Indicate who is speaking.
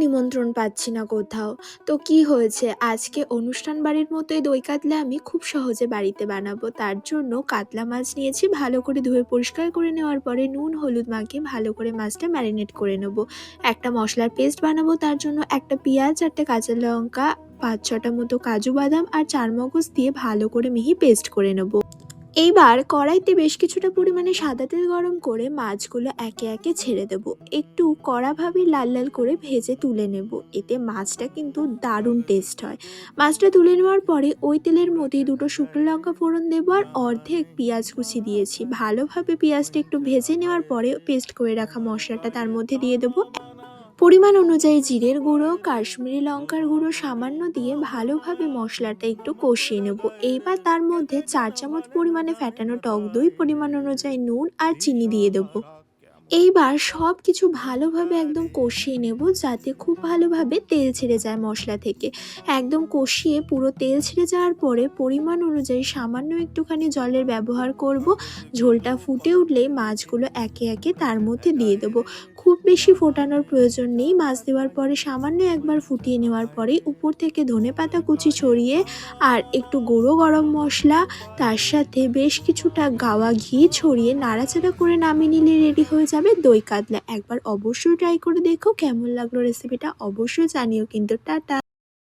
Speaker 1: নিমন্ত্রণ পাচ্ছি না কোথাও। তো কি হয়েছে, আজকে অনুষ্ঠান বাড়ির মতোই দই কাতলা আমি খুব সহজে বাড়িতে বানাবো। তার জন্য কাতলা মাছ নিয়েছি, ভালো করে ধুয়ে পরিষ্কার করে নেওয়ার পরে নুন হলুদ মাখিয়ে ভালো করে মাছটা ম্যারিনেট করে নেব। একটা মশলার পেস্ট বানাবো, তার জন্য একটা পেঁয়াজ, 4টে কাঁচা লঙ্কা, 5-6টা মতো কাজু বাদাম আর চারমগজ দিয়ে ভালো করে মিহি পেস্ট করে নেব। এইবার কড়াইতে বেশ কিছুটা পরিমাণে সাদা তেল গরম করে মাছগুলো একে একে ছেড়ে দেব। একটু কড়াভাবে লাল লাল করে ভেজে তুলে নেব। এতে মাছটা কিন্তু দারুণ টেস্ট হয়। মাছটা তুলে নেওয়ার পরে ওই তেলের মধ্যে দুটো শুকনো লঙ্কা ফোড়ন দেবো আর অর্ধেক পেঁয়াজ কুচি দিয়েছি। ভালোভাবে পেঁয়াজটা একটু ভেজে নেওয়ার পরে পেস্ট করে রাখা মশলাটা তার মধ্যে দিয়ে দেবো। পরিমাণ অনুযায়ী জিরের গুঁড়ো, কাশ্মীরি লঙ্কার গুঁড়ো সামান্য দিয়ে ভালোভাবে মশলাটা একটু কষিয়ে নেব। এইবার তার মধ্যে 4 চামচ পরিমাণে ফ্যাটানো টক দই, পরিমাণ অনুযায়ী নুন আর চিনি দিয়ে দেবো। এইবার সব কিছু ভালোভাবে একদম কষিয়ে নেব, যাতে খুব ভালোভাবে তেল ছেড়ে যায় মশলা থেকে। একদম কষিয়ে পুরো তেল ছেড়ে যাওয়ার পরে পরিমাণ অনুযায়ী সামান্য একটুখানি জলের ব্যবহার করব। ঝোলটা ফুটে উঠলেই মাছগুলো একে একে তার মধ্যে দিয়ে দেবো। খুব বেশি ফোটানোর প্রয়োজন নেই। মাছ দেওয়ার পরে সামান্য একবার ফুটিয়ে নেওয়ার পরেই উপর থেকে ধনেপাতা কুচি ছড়িয়ে আর একটু গুঁড়ো গরম মশলা, তার সাথে বেশ কিছুটা গাওয়া ঘি ছড়িয়ে নাড়াচাড়া করে নামিয়ে নিলে রেডি হয়ে যাবে দই কাতলা। একবার অবশ্যই ট্রাই করে দেখো, কেমন লাগলো রেসিপিটা অবশ্যই জানিও কিন্তু। টাটা।